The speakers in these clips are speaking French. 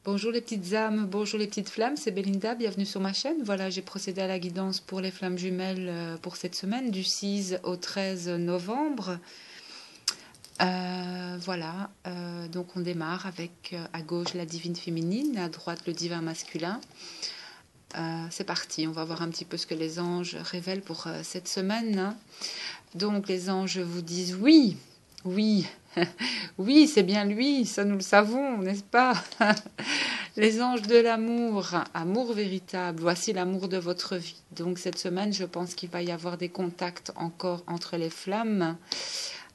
Bonjour les petites âmes, bonjour les petites flammes, c'est Belinda, bienvenue sur ma chaîne. Voilà, j'ai procédé à la guidance pour les flammes jumelles pour cette semaine, du 6 au 13 novembre. Donc on démarre avec à gauche la divine féminine, à droite le divin masculin. C'est parti, on va voir un petit peu ce que les anges révèlent pour cette semaine, hein. Donc les anges vous disent oui, oui, oui, c'est bien lui, ça nous le savons, n'est-ce pas? Les anges de l'amour, amour véritable, voici l'amour de votre vie. Donc cette semaine, je pense qu'il va y avoir des contacts encore entre les flammes.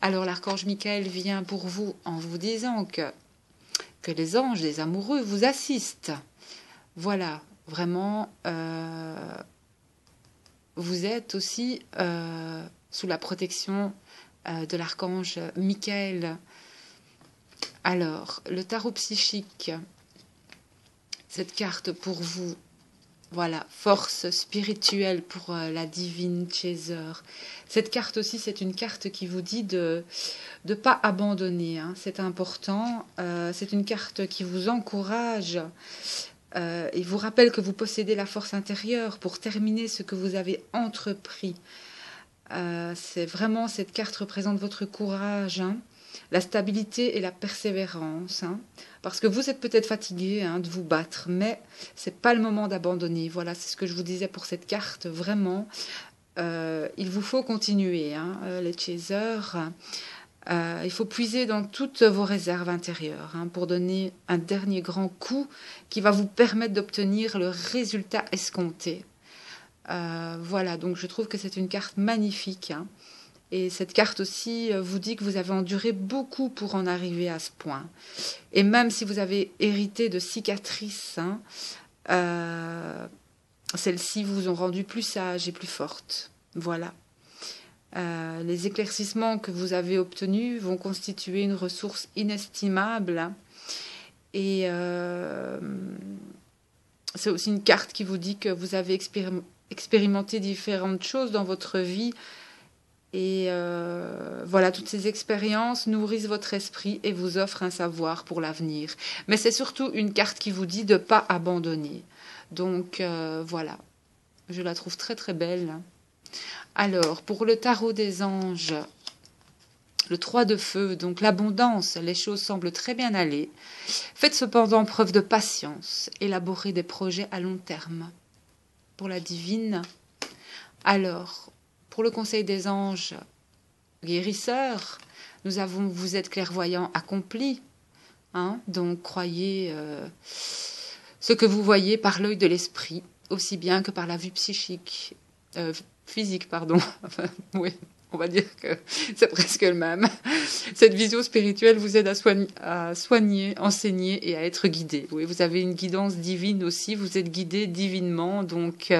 Alors l'archange Michael vient pour vous en vous disant que les anges des amoureux vous assistent. Voilà, vraiment, vous êtes aussi sous la protection de l'archange Michael. Alors, le tarot psychique, cette carte pour vous, voilà, force spirituelle pour la divine chaser. Cette carte aussi, c'est une carte qui vous dit de ne pas abandonner, hein, c'est important. C'est une carte qui vous encourage et vous rappelle que vous possédez la force intérieure pour terminer ce que vous avez entrepris. C'est vraiment, cette carte représente votre courage, hein, la stabilité et la persévérance, hein, parce que vous êtes peut-être fatigué, hein, de vous battre, mais c'est pas le moment d'abandonner. Voilà, c'est ce que je vous disais pour cette carte. Vraiment, il vous faut continuer, hein, les chasers. Il faut puiser dans toutes vos réserves intérieures, hein, pour donner un dernier grand coup qui va vous permettre d'obtenir le résultat escompté. Voilà, donc je trouve que c'est une carte magnifique, hein. Et cette carte aussi vous dit que vous avez enduré beaucoup pour en arriver à ce point. Et même si vous avez hérité de cicatrices, hein, celles-ci vous ont rendu plus sage et plus forte. Voilà. Les éclaircissements que vous avez obtenus vont constituer une ressource inestimable, hein. Et c'est aussi une carte qui vous dit que vous avez expérimenté différentes choses dans votre vie. Et voilà, toutes ces expériences nourrissent votre esprit et vous offrent un savoir pour l'avenir. Mais c'est surtout une carte qui vous dit de ne pas abandonner. Donc voilà, je la trouve très très belle. Alors, pour le tarot des anges, le 3 de feu, donc l'abondance, les choses semblent très bien aller. Faites cependant preuve de patience, élaborez des projets à long terme. Pour la divine, alors, pour le conseil des anges guérisseurs, nous avons vous êtes clairvoyant accompli, hein, donc croyez ce que vous voyez par l'œil de l'esprit, aussi bien que par la vue psychique, physique, pardon. Enfin, oui, on va dire que c'est presque le même. Cette vision spirituelle vous aide à soigner, enseigner et à être guidé. Oui, vous avez une guidance divine aussi, vous êtes guidé divinement, donc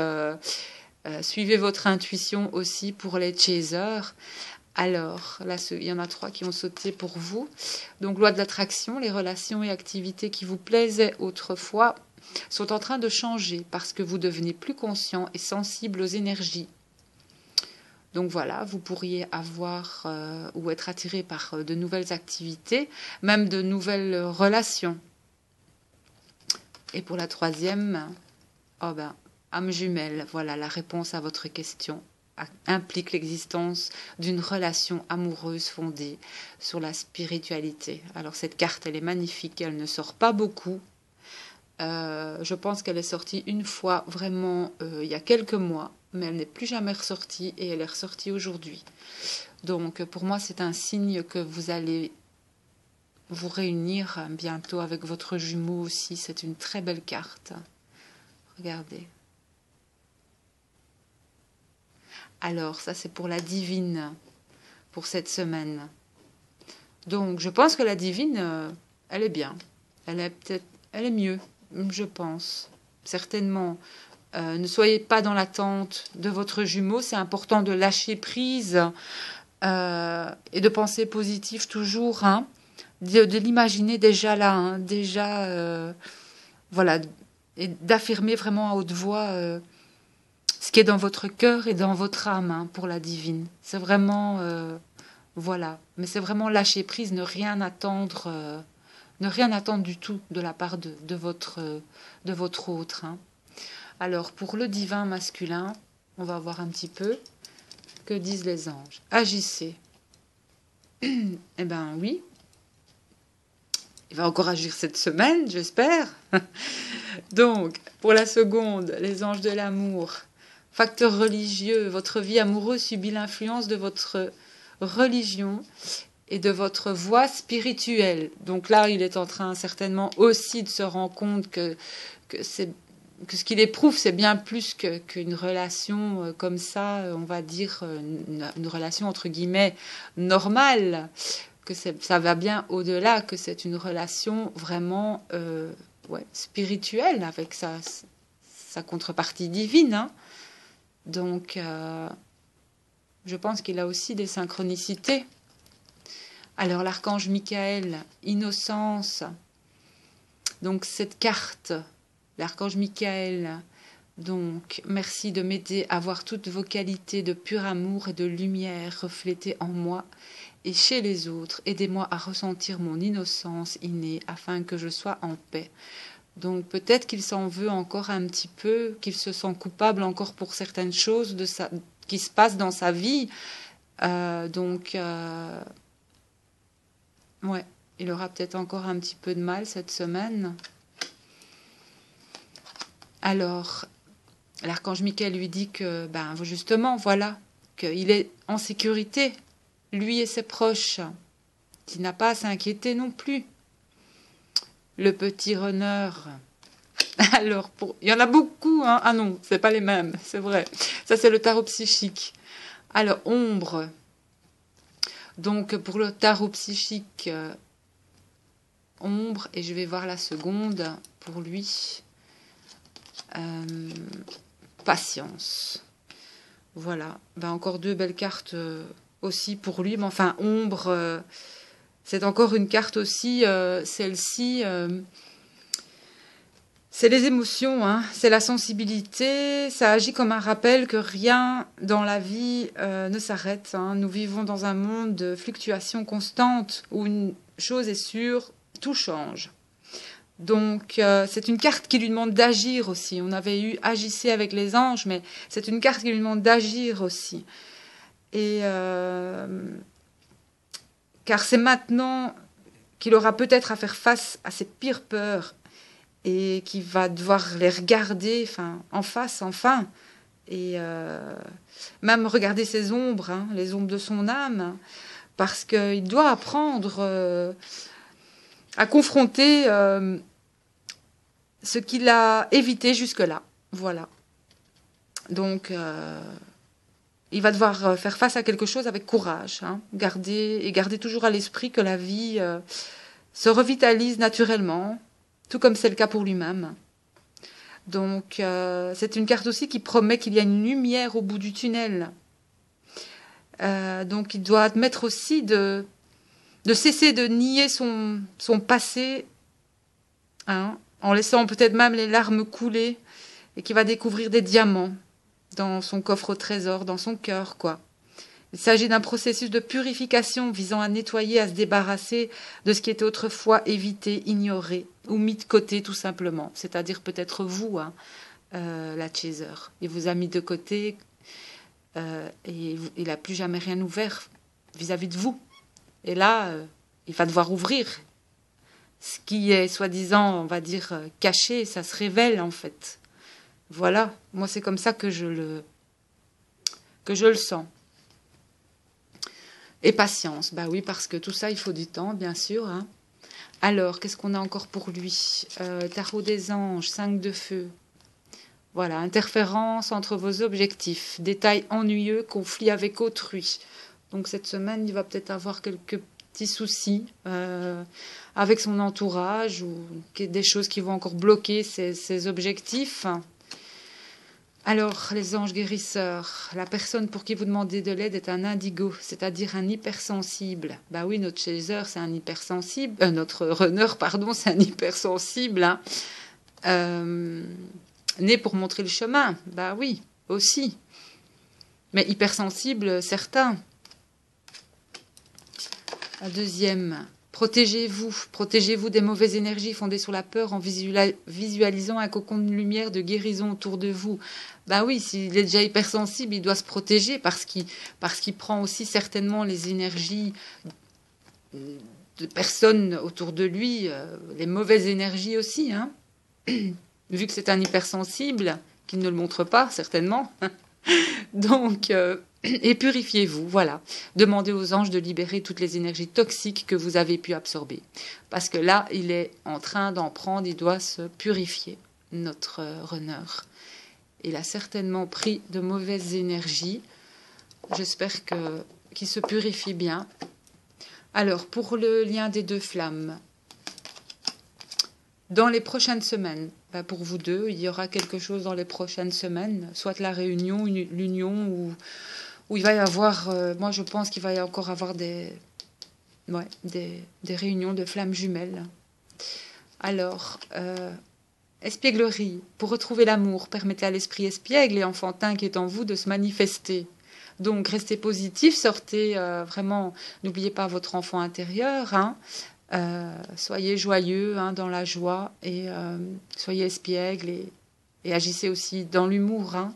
suivez votre intuition aussi pour les chasers. Alors, là, il y en a 3 qui ont sauté pour vous. Donc, loi de l'attraction, les relations et activités qui vous plaisaient autrefois sont en train de changer parce que vous devenez plus conscient et sensible aux énergies. Donc voilà, vous pourriez avoir ou être attiré par de nouvelles activités, même de nouvelles relations. Et pour la 3e, oh ben, âme jumelle, voilà la réponse à votre question, implique l'existence d'une relation amoureuse fondée sur la spiritualité. Alors cette carte, elle est magnifique, elle ne sort pas beaucoup. Je pense qu'elle est sortie une fois vraiment il y a quelques mois, mais elle n'est plus jamais ressortie et elle est ressortie aujourd'hui. Donc pour moi, c'est un signe que vous allez vous réunir bientôt avec votre jumeau aussi. C'est une très belle carte. Regardez. Alors, ça c'est pour la divine, pour cette semaine. Donc, je pense que la divine, elle est bien. Elle est mieux, je pense. Certainement. Ne soyez pas dans l'attente de votre jumeau. C'est important de lâcher prise et de penser positif toujours, hein, de l'imaginer déjà là, hein, déjà, voilà, et d'affirmer vraiment à haute voix ce qui est dans votre cœur et dans votre âme, hein, pour la divine. C'est vraiment, voilà, mais c'est vraiment lâcher prise, ne rien attendre Ne rien attendre du tout de la part de votre autre. Hein. Alors, pour le divin masculin, on va voir un petit peu que disent les anges. Agissez. Eh bien, oui. Il va encore agir cette semaine, j'espère. Donc, pour la seconde, les anges de l'amour. Facteur religieux, votre vie amoureuse subit l'influence de votre religion et de votre voie spirituelle. Donc là, il est en train certainement aussi de se rendre compte que ce qu'il éprouve, c'est bien plus qu'une relation comme ça, on va dire, une relation entre guillemets normale, que ça va bien au-delà, que c'est une relation vraiment spirituelle avec sa contrepartie divine. Hein. Donc, je pense qu'il a aussi des synchronicités. Alors, l'archange Michael, innocence. Donc, cette carte, l'archange Michael, donc, merci de m'aider à voir toutes vos qualités de pur amour et de lumière reflétées en moi et chez les autres. Aidez-moi à ressentir mon innocence innée afin que je sois en paix. Donc, peut-être qu'il s'en veut encore un petit peu, qu'il se sent coupable encore pour certaines choses qui se passent dans sa vie. Ouais, il aura peut-être encore un petit peu de mal cette semaine. Alors, l'archange Michael lui dit que, justement, voilà, qu'il est en sécurité, lui et ses proches, qu'il n'a pas à s'inquiéter non plus. Le petit runner. Alors, il y en a beaucoup, hein. Ah non, c'est pas les mêmes, c'est vrai. Ça, c'est le tarot psychique. Alors, ombre. Donc, pour le tarot psychique, ombre, et je vais voir la seconde pour lui. Patience. Voilà. Encore deux belles cartes aussi pour lui. Mais enfin, ombre, c'est encore une carte aussi. Celle-ci, c'est les émotions, hein, c'est la sensibilité. Ça agit comme un rappel que rien dans la vie ne s'arrête. Hein. Nous vivons dans un monde de fluctuations constantes où une chose est sûre, tout change. Donc, c'est une carte qui lui demande d'agir aussi. On avait eu agissez avec les anges, mais c'est une carte qui lui demande d'agir aussi. Et car c'est maintenant qu'il aura peut-être à faire face à ses pires peurs et qu'il va devoir les regarder en face, enfin, et même regarder ses ombres, hein, les ombres de son âme, parce qu'il doit apprendre à confronter ce qu'il a évité jusque-là. Voilà. Donc, il va devoir faire face à quelque chose avec courage. Hein, garder toujours à l'esprit que la vie se revitalise naturellement, tout comme c'est le cas pour lui-même. Donc, c'est une carte aussi qui promet qu'il y a une lumière au bout du tunnel. Donc, il doit admettre aussi de cesser de nier son passé, hein, en laissant peut-être même les larmes couler, et qu'il va découvrir des diamants dans son coffre au trésor, dans son cœur, quoi. Il s'agit d'un processus de purification visant à nettoyer, à se débarrasser de ce qui était autrefois évité, ignoré ou mis de côté tout simplement. C'est-à-dire peut-être vous, hein, la chaser. Il vous a mis de côté et il n'a plus jamais rien ouvert vis-à-vis de vous. Et là, il va devoir ouvrir. Ce qui est soi-disant, on va dire, caché, ça se révèle en fait. Voilà, moi c'est comme ça que je le sens. Et patience, oui, parce que tout ça, il faut du temps, bien sûr. Hein. Alors, qu'est-ce qu'on a encore pour lui? Tarot des anges, 5 de feu. Voilà, interférence entre vos objectifs, détails ennuyeux, conflit avec autrui. Donc cette semaine, il va peut-être avoir quelques petits soucis avec son entourage ou des choses qui vont encore bloquer ses objectifs. Alors, les anges guérisseurs, la personne pour qui vous demandez de l'aide est un indigo, c'est-à-dire un hypersensible. Oui, notre chaser, c'est un hypersensible. Notre runner, pardon, c'est un hypersensible. Hein. Né pour montrer le chemin. Oui, aussi. Mais hypersensible, certains. La deuxième Protégez-vous des mauvaises énergies fondées sur la peur en visualisant un cocon de lumière de guérison autour de vous. Ben oui, s'il est déjà hypersensible, il doit se protéger parce qu'il prend aussi certainement les énergies de personnes autour de lui, les mauvaises énergies aussi, hein. Vu que c'est un hypersensible, qu'il ne le montre pas, certainement. Donc, et purifiez-vous, voilà. Demandez aux anges de libérer toutes les énergies toxiques que vous avez pu absorber. Parce que là, il est en train d'en prendre, il doit se purifier, notre runner. Il a certainement pris de mauvaises énergies. J'espère qu'il se purifie bien. Alors, pour le lien des deux flammes, dans les prochaines semaines, pour vous deux, il y aura quelque chose dans les prochaines semaines, soit la réunion, l'union, où il va y avoir, moi je pense qu'il va y encore avoir des réunions de flammes jumelles. Alors, espièglerie, pour retrouver l'amour, permettez à l'esprit espiègle et enfantin qui est en vous de se manifester. Donc, restez positif, sortez vraiment, n'oubliez pas votre enfant intérieur, hein. Soyez joyeux, hein, dans la joie, et soyez espiègle et agissez aussi dans l'humour, hein.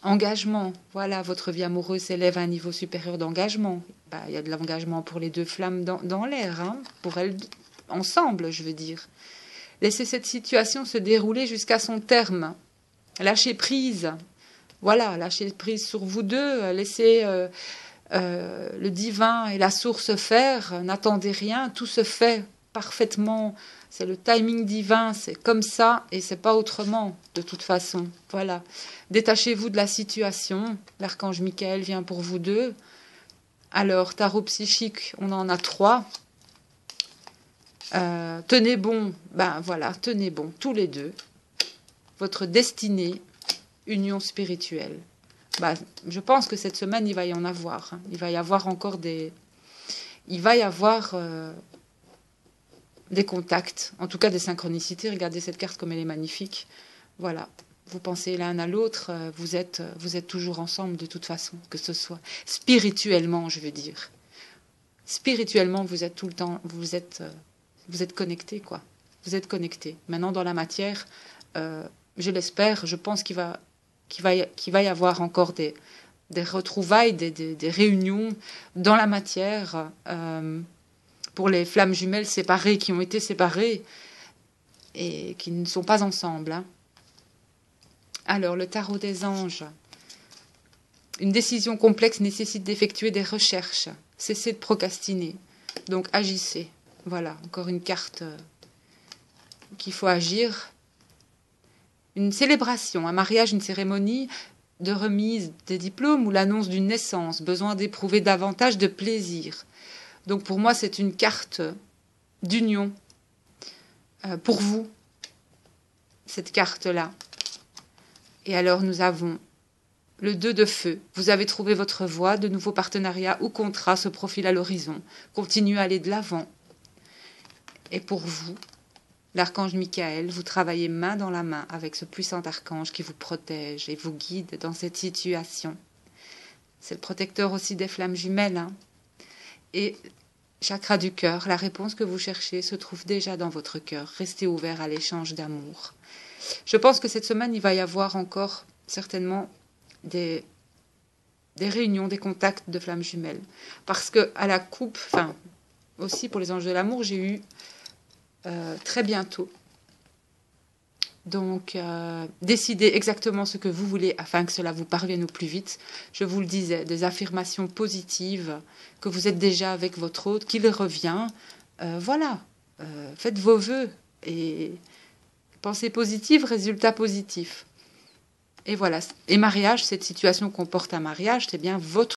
Engagement, voilà, votre vie amoureuse s'élève à un niveau supérieur d'engagement. Il y a de l'engagement pour les deux flammes dans l'air, hein, pour elles ensemble, je veux dire. Laissez cette situation se dérouler jusqu'à son terme. Lâchez prise. Voilà, lâchez prise sur vous deux. Laissez le divin et la source faire. N'attendez rien. Tout se fait parfaitement. C'est le timing divin. C'est comme ça et c'est pas autrement, de toute façon. Voilà. Détachez-vous de la situation. L'archange Michael vient pour vous deux. Alors, tarot psychique, on en a 3. Tenez bon, voilà, tenez bon, tous les deux. Votre destinée, union spirituelle. Je pense que cette semaine, il va y en avoir. Hein. Il va y avoir encore des contacts, en tout cas des synchronicités. Regardez cette carte comme elle est magnifique. Voilà. Vous pensez l'un à l'autre, vous êtes toujours ensemble de toute façon, que ce soit spirituellement, je veux dire. Spirituellement, vous êtes tout le temps, vous êtes connectés, quoi. Vous êtes connectés. Maintenant, dans la matière, je l'espère, je pense qu'il va y avoir encore des retrouvailles, des réunions dans la matière pour les flammes jumelles séparées, qui ont été séparées et qui ne sont pas ensemble, hein. Alors, le tarot des anges. Une décision complexe nécessite d'effectuer des recherches. Cessez de procrastiner. Donc, agissez. Voilà, encore une carte qu'il faut agir. Une célébration, un mariage, une cérémonie de remise des diplômes ou l'annonce d'une naissance. Besoin d'éprouver davantage de plaisir. Donc, pour moi, c'est une carte d'union pour vous, cette carte-là. Et alors, nous avons le 2 de feu. Vous avez trouvé votre voie, de nouveaux partenariats ou contrats se profilent à l'horizon. Continuez à aller de l'avant. Et pour vous, l'archange Michael, vous travaillez main dans la main avec ce puissant archange qui vous protège et vous guide dans cette situation. C'est le protecteur aussi des flammes jumelles, hein. Et chakra du cœur, la réponse que vous cherchez se trouve déjà dans votre cœur. Restez ouvert à l'échange d'amour. Je pense que cette semaine, il va y avoir encore certainement des réunions, des contacts de flammes jumelles. Parce que à la coupe, aussi pour les anges de l'amour, j'ai eu très bientôt. Donc, décidez exactement ce que vous voulez afin que cela vous parvienne au plus vite. Je vous le disais, des affirmations positives, que vous êtes déjà avec votre hôte, qu'il revient. Voilà, faites vos vœux et pensée positive, résultat positif. Et voilà. Et mariage, cette situation comporte un mariage, c'est bien votre